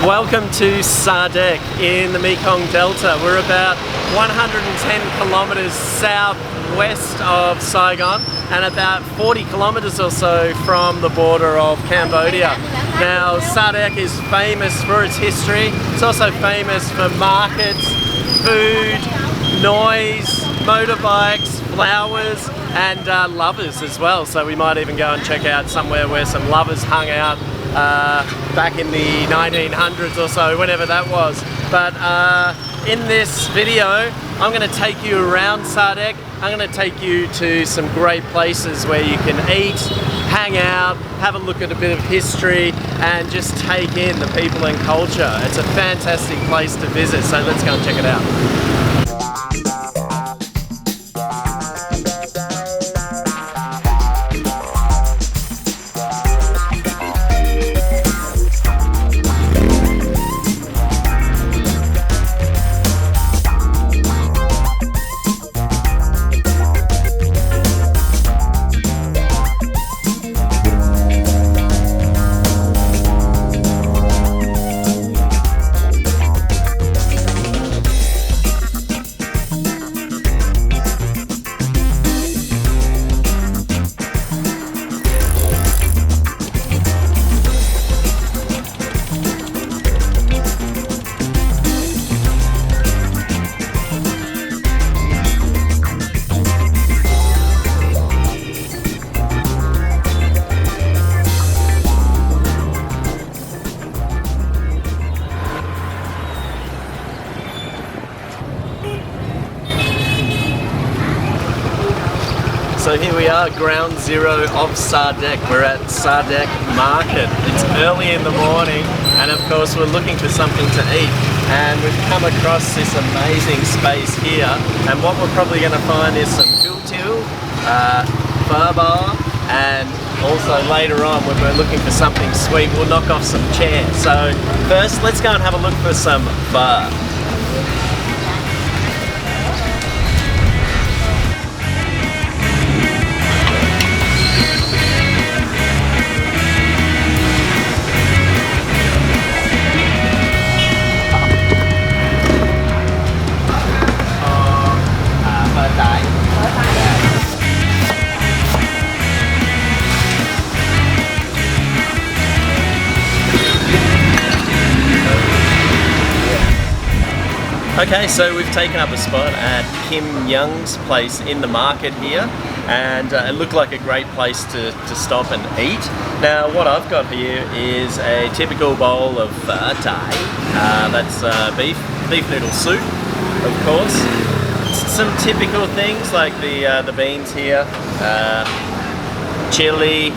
Welcome to Sa Đéc in the Mekong Delta. We're about 110 kilometres southwest of Saigon and about 40 kilometres or so from the border of Cambodia. Now, Sa Đéc is famous for its history. It's also famous for markets, food, noise, motorbikes, flowers and lovers as well. So we might even go and check out somewhere where some lovers hung out back in the 1900s or so, whenever that was. But in this video, I'm going to take you around Sa Đéc. I'm going to take you to some great places where you can eat, hang out, have a look at a bit of history and just take in the people and culture. It's a fantastic place to visit, so let's go and check it out. So here we are, ground zero of Sa Đéc. We're at Sa Đéc Market. It's early in the morning and of course we're looking for something to eat. And we've come across this amazing space here. And what we're probably going to find is some kultil, phở bar, and also later on when we're looking for something sweet, we'll knock off some chairs. So first, let's go and have a look for some phở. Okay, so we've taken up a spot at Kim Young's place in the market here, and it looked like a great place to stop and eat. Now what I've got here is a typical bowl of Phở Tái. That's beef noodle soup, of course. Some typical things like the beans here, chili,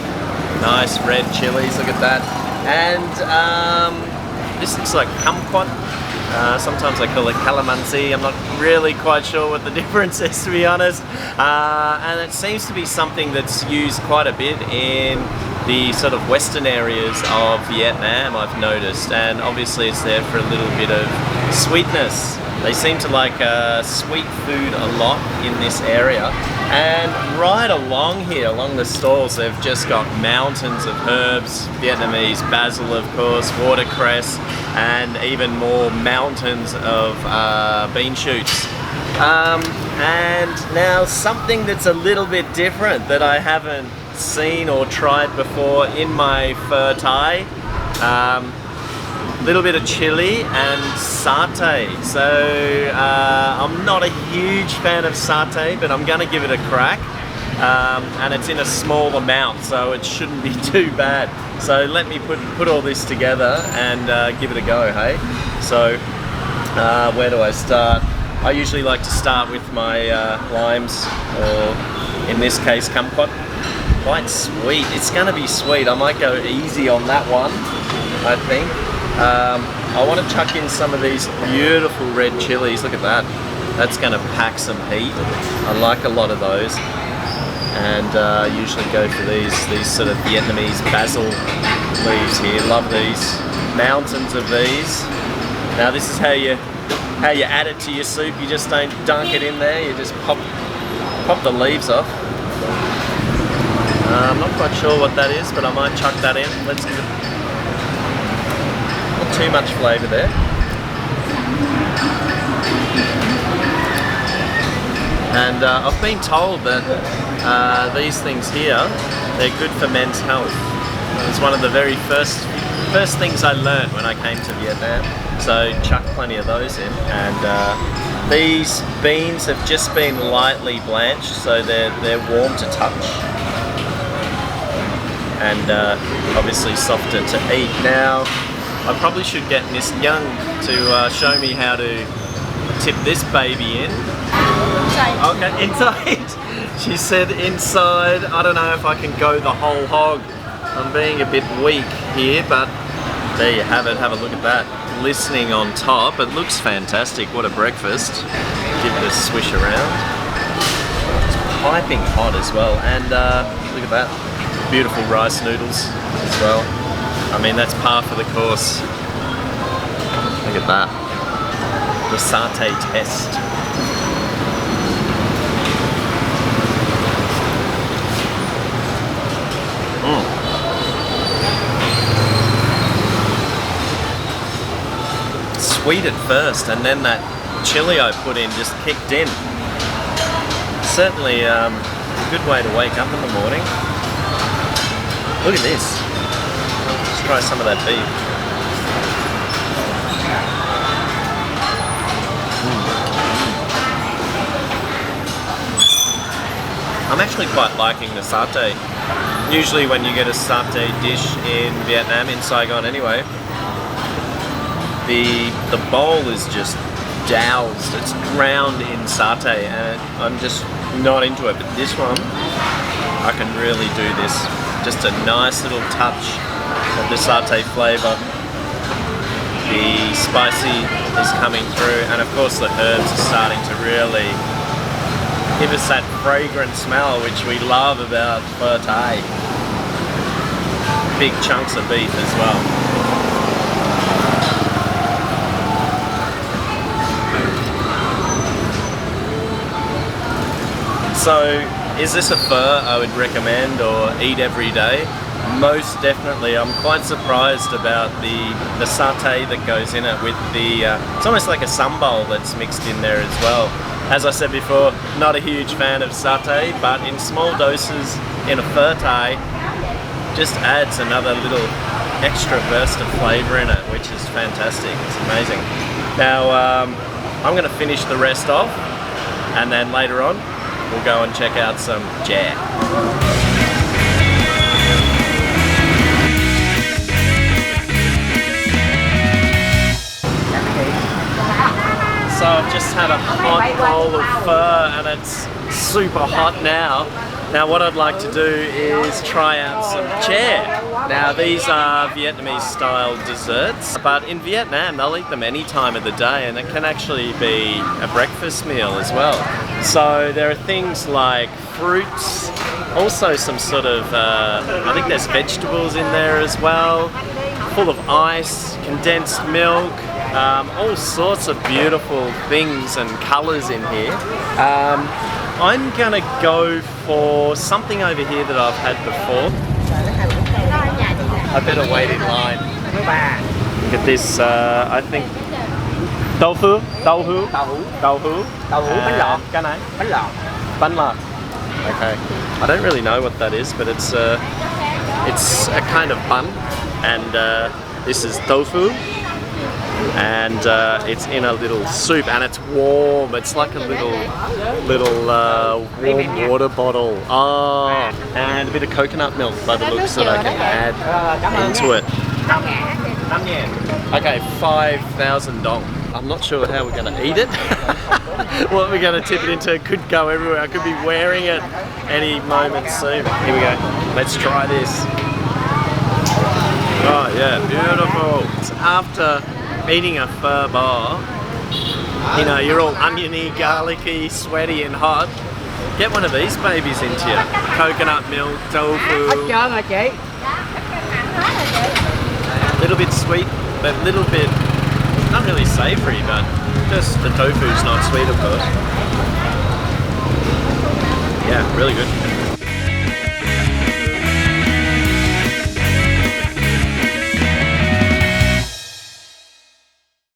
nice red chilies, look at that, and this looks like kamquat. Sometimes I call it calamansi. I'm not really quite sure what the difference is, to be honest. And it seems to be something that's used quite a bit in the sort of western areas of Vietnam, I've noticed. And obviously it's there for a little bit of sweetness. They seem to like sweet food a lot in this area. And right along here, along the stalls, they've just got mountains of herbs, Vietnamese basil of course, watercress, and even more mountains of bean shoots. And now something that's a little bit different that I haven't seen or tried before in my Phở Tái. Little bit of chili and satay. So I'm not a huge fan of satay, but I'm going to give it a crack. And it's in a small amount, so it shouldn't be too bad. So let me put all this together and give it a go, hey? So where do I start? I usually like to start with my limes, or in this case kamquat. Quite sweet. It's going to be sweet. I might go easy on that one, I think. I want to chuck in some of these beautiful red chilies. Look at that. That's going to pack some heat. I like a lot of those. And usually go for these sort of Vietnamese basil leaves here. Love these. Mountains of these. Now this is how you add it to your soup. You just don't dunk it in there. You just pop the leaves off. I'm not quite sure what that is, but I might chuck that in. Let's give it. Not too much flavour there. And I've been told that these things here, they're good for men's health. It's one of the very first things I learned when I came to Vietnam. So chuck plenty of those in. And these beans have just been lightly blanched, so they're warm to touch. And obviously softer to eat. Now, I probably should get Miss Young to show me how to tip this baby in. Inside. Okay, inside. She said inside. I don't know if I can go the whole hog. I'm being a bit weak here, but there you have it. Have a look at that. Glistening on top. It looks fantastic. What a breakfast. Give it a swish around. It's piping hot as well. And look at that. Beautiful rice noodles as well. I mean, that's par for the course. Look at that. The satay test. Sweet at first, and then that chili I put in just kicked in. Certainly a good way to wake up in the morning. Look at this. Let's try some of that beef. I'm actually quite liking the satay. Usually when you get a satay dish in Vietnam, in Saigon anyway, the bowl is just doused, it's drowned in satay, and I'm just not into it. But this one, I can really do this. Just a nice little touch of the satay flavour. The spicy is coming through, and of course the herbs are starting to really give us that fragrant smell which we love about Phở Tái. Big chunks of beef as well. So, is this a pho I would recommend or eat every day? Most definitely. I'm quite surprised about the satay that goes in it with the, it's almost like a sambal that's mixed in there as well. As I said before, not a huge fan of satay, but in small doses in a Phở Tái, just adds another little extra burst of flavour in it, which is fantastic. It's amazing. Now, I'm going to finish the rest off, and then later on, we'll go and check out some chè. So I've just had a hot bowl of pho and it's super hot now. Now what I'd like to do is try out some chè. Now these are Vietnamese style desserts, but in Vietnam they'll eat them any time of the day, and it can actually be a breakfast meal as well. So there are things like fruits, also some sort of, I think there's vegetables in there as well, full of ice, condensed milk, all sorts of beautiful things and colours in here. I'm gonna go for something over here that I've had before. I better wait in line. Look at this, I think tofu, bánh lọt. Okay, I don't really know what that is, but it's a kind of bun, and this is tofu. And it's in a little soup, and it's warm. It's like a little warm water bottle. Oh, and a bit of coconut milk by the looks that I can add into it. Okay, 5,000 dong. I'm not sure how we're going to eat it. What we're going to tip it into. It could go everywhere. I could be wearing it any moment soon. Here we go. Let's try this. Oh yeah, beautiful. It's after eating a pho bar, you know, you're all oniony, garlicky, sweaty and hot. Get one of these babies into you. Coconut milk, tofu. A little bit sweet, but a little bit, not really savoury, but just the tofu's not sweet of course. Yeah, really good.